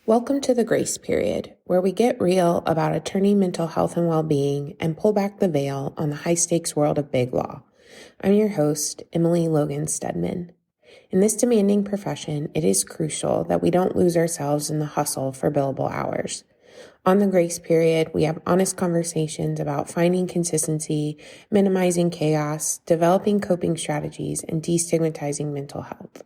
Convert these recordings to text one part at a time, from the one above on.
Welcome to the Grace Period, where we get real about attorney mental health and well-being and pull back the veil on the high-stakes world of big law. I'm your host, Emily Logan Stedman. In this demanding profession, it is crucial that we don't lose ourselves in the hustle for billable hours. On the Grace Period, we have honest conversations about finding consistency, minimizing chaos, developing coping strategies, and destigmatizing mental health.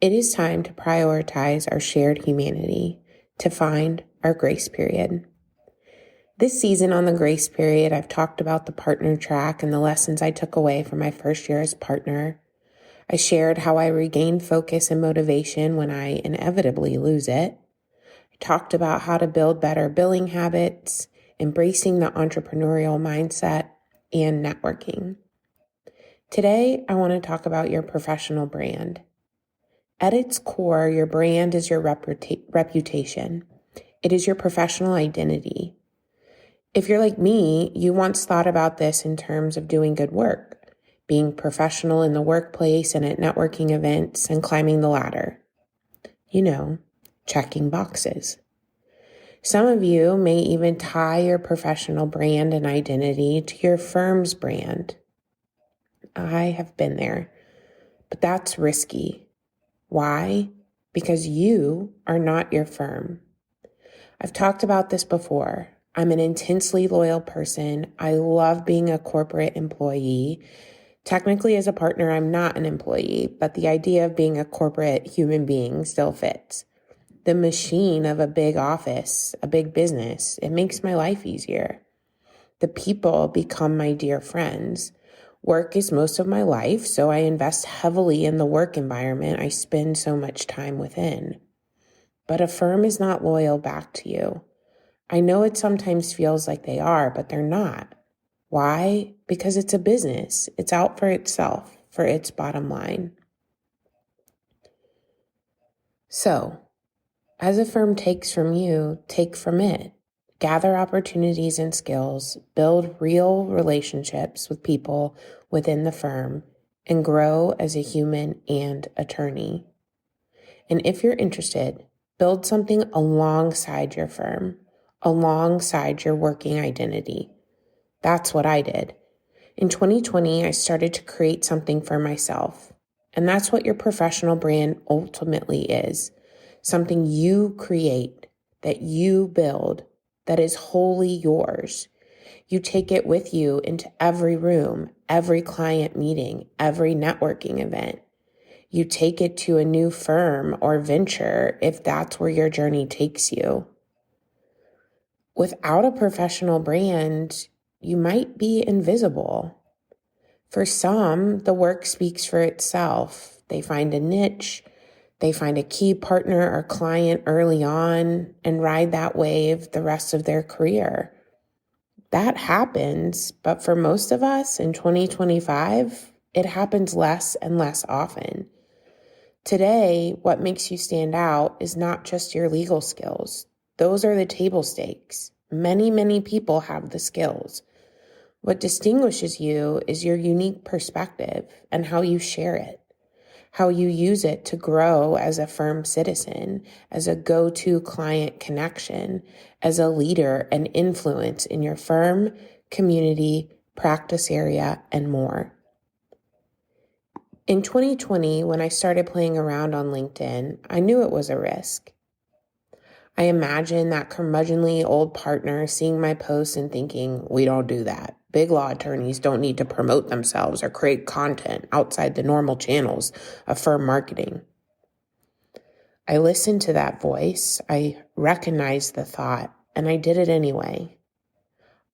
It is time to prioritize our shared humanity, to find our grace period. This season on the Grace Period, I've talked about the partner track and the lessons I took away from my first year as partner. I shared how I regained focus and motivation when I inevitably lose it. I talked about how to build better billing habits, embracing the entrepreneurial mindset, and networking. Today, I want to talk about your professional brand. At its core, your brand is your reputation. It is your professional identity. If you're like me, you once thought about this in terms of doing good work, being professional in the workplace and at networking events and climbing the ladder. Checking boxes. Some of you may even tie your professional brand and identity to your firm's brand. I have been there, but that's risky. Why? Because you are not your firm. I've talked about this before. I'm an intensely loyal person. I love being a corporate employee. Technically, as a partner, I'm not an employee, but the idea of being a corporate human being still fits. The machine of a big office, a big business, it makes my life easier. The people become my dear friends. Work is most of my life, so I invest heavily in the work environment I spend so much time within. But a firm is not loyal back to you. I know it sometimes feels like they are, but they're not. Why? Because it's a business. It's out for itself, for its bottom line. So, as a firm takes from you, take from it. Gather opportunities and skills, build real relationships with people within the firm, and grow as a human and attorney. And if you're interested, build something alongside your firm, alongside your working identity. That's what I did. In 2020, I started to create something for myself. And that's what your professional brand ultimately is. Something you create, that you build, that is wholly yours. You take it with you into every room, every client meeting, every networking event. You take it to a new firm or venture if that's where your journey takes you. Without a professional brand, you might be invisible. For some, the work speaks for itself. They find a niche, they find a key partner or client early on and ride that wave the rest of their career. That happens, but for most of us in 2025, it happens less and less often. Today, what makes you stand out is not just your legal skills. Those are the table stakes. Many people have the skills. What distinguishes you is your unique perspective and how you share it, how you use it to grow as a firm citizen, as a go-to client connection, as a leader and influence in your firm, community, practice area, and more. In 2020, when I started playing around on LinkedIn, I knew it was a risk. I imagined that curmudgeonly old partner seeing my posts and thinking, we don't do that. Big law attorneys don't need to promote themselves or create content outside the normal channels of firm marketing. I listened to that voice, I recognized the thought, and I did it anyway.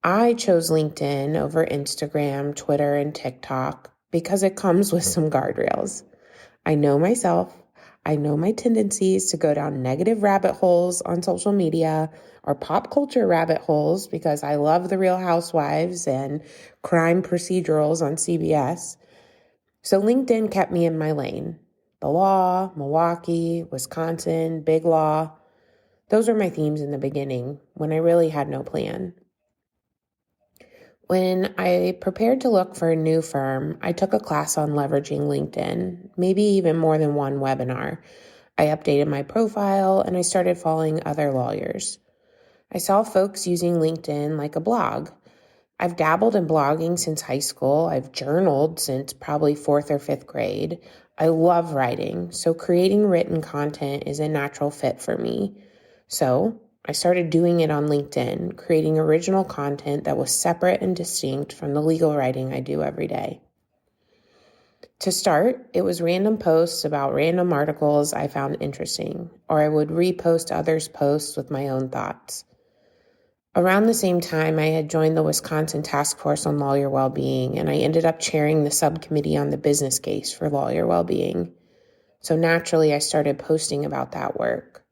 I chose LinkedIn over Instagram, Twitter, and TikTok because it comes with some guardrails. I know myself. I know my tendencies to go down negative rabbit holes on social media or pop culture rabbit holes because I love The Real Housewives and crime procedurals on CBS. So LinkedIn kept me in my lane. The law, Milwaukee, Wisconsin, big law. Those were my themes in the beginning when I really had no plan. When I prepared to look for a new firm, I took a class on leveraging LinkedIn, maybe even more than one webinar. I updated my profile and I started following other lawyers. I saw folks using LinkedIn like a blog. I've dabbled in blogging since high school. I've journaled since probably 4th or 5th grade. I love writing, so creating written content is a natural fit for me. So I started doing it on LinkedIn, creating original content that was separate and distinct from the legal writing I do every day. To start, it was random posts about random articles I found interesting, or I would repost others' posts with my own thoughts. Around the same time, I had joined the Wisconsin Task Force on Lawyer Wellbeing, and I ended up chairing the subcommittee on the business case for lawyer well-being. So naturally, I started posting about that work.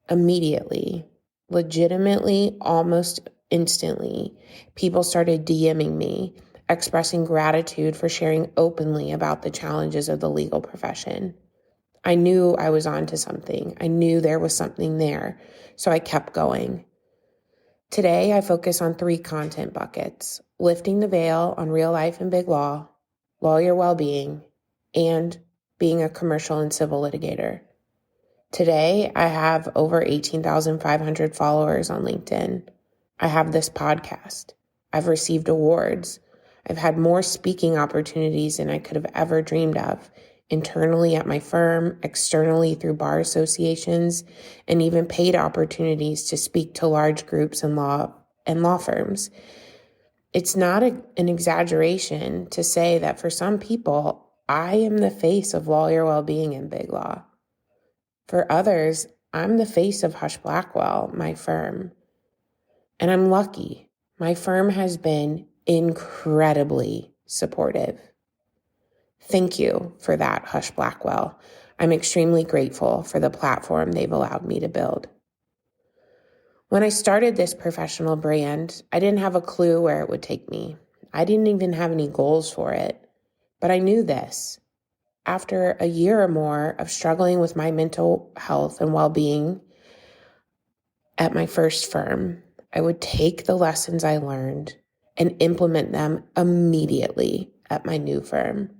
Immediately, legitimately, almost instantly, people started DMing me, expressing gratitude for sharing openly about the challenges of the legal profession. I knew I was onto something. I knew there was something there, so I kept going. Today, I focus on 3 content buckets: lifting the veil on real life and big law, lawyer well-being, and being a commercial and civil litigator. Today, I have over 18,500 followers on LinkedIn. I have this podcast. I've received awards. I've had more speaking opportunities than I could have ever dreamed of, internally at my firm, externally through bar associations, and even paid opportunities to speak to large groups and law firms. It's not an exaggeration to say that for some people, I am the face of lawyer well-being in big law. For others, I'm the face of Husch Blackwell, my firm. And I'm lucky. My firm has been incredibly supportive. Thank you for that, Husch Blackwell. I'm extremely grateful for the platform they've allowed me to build. When I started this professional brand, I didn't have a clue where it would take me. I didn't even have any goals for it. But I knew this. After a year or more of struggling with my mental health and well-being at my first firm, I would take the lessons I learned and implement them immediately at my new firm.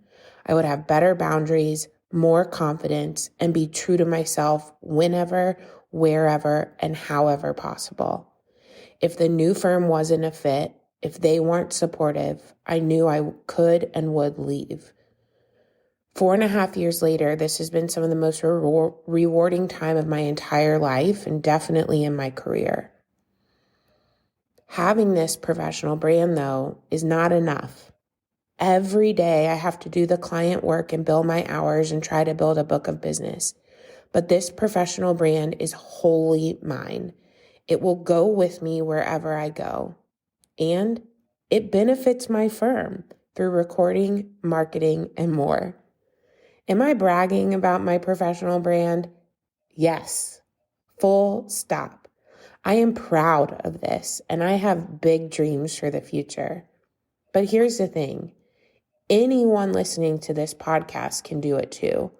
I would have better boundaries, more confidence, and be true to myself whenever, wherever, and however possible. If the new firm wasn't a fit, if they weren't supportive, I knew I could and would leave. 4.5 years later, this has been some of the most rewarding time of my entire life and definitely in my career. Having this professional brand, though, is not enough. Every day I have to do the client work and bill my hours and try to build a book of business. But this professional brand is wholly mine. It will go with me wherever I go. And it benefits my firm through recording, marketing, and more. Am I bragging about my professional brand? Yes. Full stop. I am proud of this, and I have big dreams for the future. But here's the thing. Anyone listening to this podcast can do it too.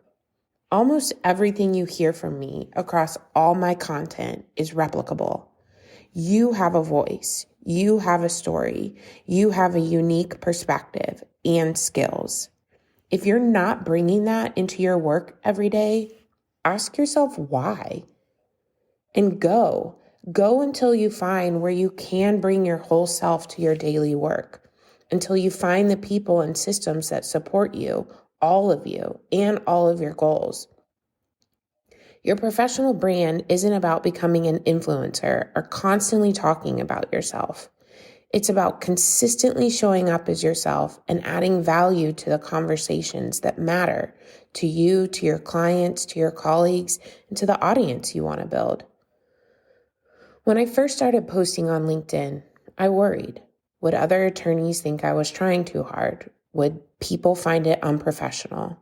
Almost everything you hear from me across all my content is replicable. You have a voice. You have a story. You have a unique perspective and skills. If you're not bringing that into your work every day, ask yourself why. And go until you find where you can bring your whole self to your daily work, until you find the people and systems that support you, all of you, and all of your goals. Your professional brand isn't about becoming an influencer or constantly talking about yourself. It's about consistently showing up as yourself and adding value to the conversations that matter to you, to your clients, to your colleagues, and to the audience you want to build. When I first started posting on LinkedIn, I worried. Would other attorneys think I was trying too hard? Would people find it unprofessional?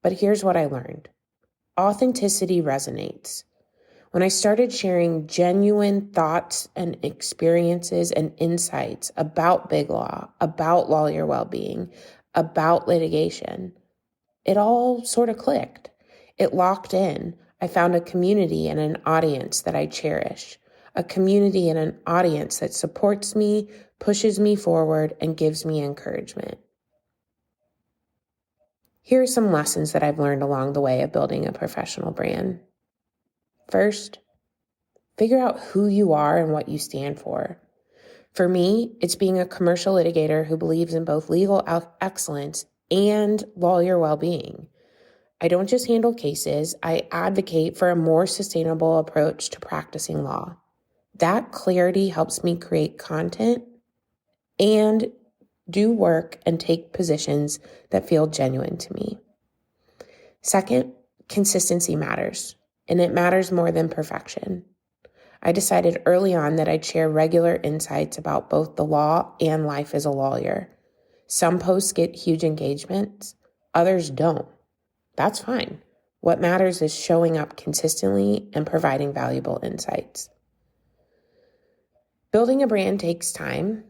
But here's what I learned. Authenticity resonates. When I started sharing genuine thoughts and experiences and insights about big law, about lawyer well-being, about litigation, it all sort of clicked. It locked in. I found a community and an audience that I cherish, a community and an audience that supports me, pushes me forward, and gives me encouragement. Here are some lessons that I've learned along the way of building a professional brand. First, figure out who you are and what you stand for. For me, it's being a commercial litigator who believes in both legal excellence and lawyer well-being. I don't just handle cases, I advocate for a more sustainable approach to practicing law. That clarity helps me create content and do work and take positions that feel genuine to me. Second, consistency matters, and it matters more than perfection. I decided early on that I'd share regular insights about both the law and life as a lawyer. Some posts get huge engagements, others don't. That's fine. What matters is showing up consistently and providing valuable insights. Building a brand takes time.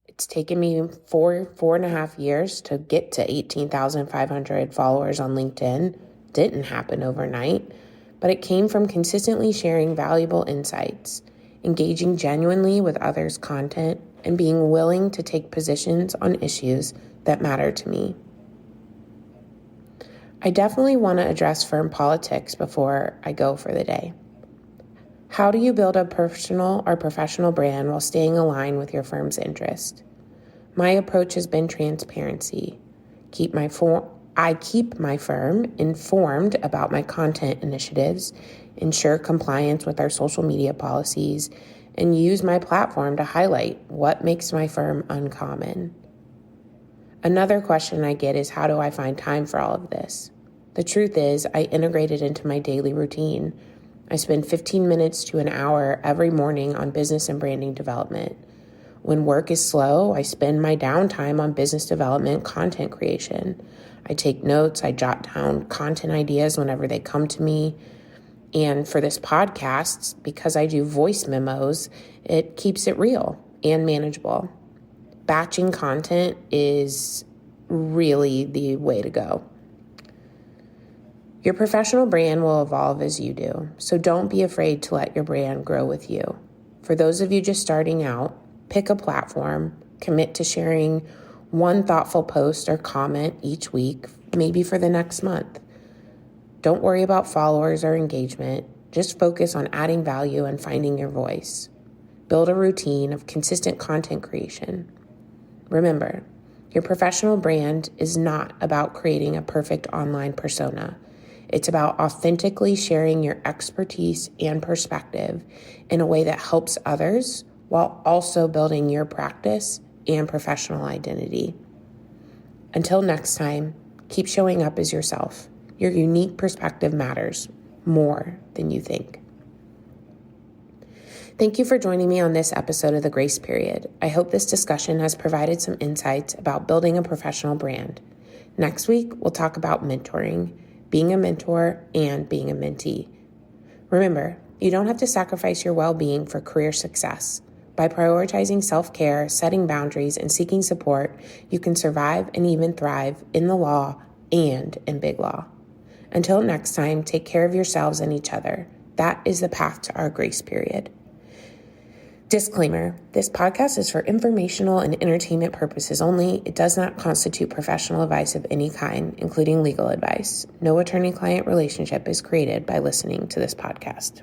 It's taken me 4.5 years to get to 18,500 followers on LinkedIn. Didn't happen overnight, but it came from consistently sharing valuable insights, engaging genuinely with others' content, and being willing to take positions on issues that matter to me. I definitely want to address firm politics before I go for the day. How do you build a personal or professional brand while staying aligned with your firm's interest? My approach has been transparency. I keep my firm informed about my content initiatives, ensure compliance with our social media policies, and use my platform to highlight what makes my firm uncommon. Another question I get is, how do I find time for all of this? The truth is, I integrate it into my daily routine. I spend 15 minutes to an hour every morning on business and branding development. When work is slow, I spend my downtime on business development, content creation. I take notes, I jot down content ideas whenever they come to me. And for this podcast, because I do voice memos, it keeps it real and manageable. Batching content is really the way to go. Your professional brand will evolve as you do, so don't be afraid to let your brand grow with you. For those of you just starting out, pick a platform, commit to sharing one thoughtful post or comment each week, maybe for the next month. Don't worry about followers or engagement. Just focus on adding value and finding your voice. Build a routine of consistent content creation. Remember, your professional brand is not about creating a perfect online persona. It's about authentically sharing your expertise and perspective in a way that helps others while also building your practice and professional identity. Until next time, keep showing up as yourself. Your unique perspective matters more than you think. Thank you for joining me on this episode of The Grace Period. I hope this discussion has provided some insights about building a professional brand. Next week, we'll talk about mentoring, being a mentor, and being a mentee. Remember, you don't have to sacrifice your well-being for career success. By prioritizing self-care, setting boundaries, and seeking support, you can survive and even thrive in the law and in big law. Until next time, take care of yourselves and each other. That is the path to our grace period. Disclaimer, this podcast is for informational and entertainment purposes only. It does not constitute professional advice of any kind, including legal advice. No attorney-client relationship is created by listening to this podcast.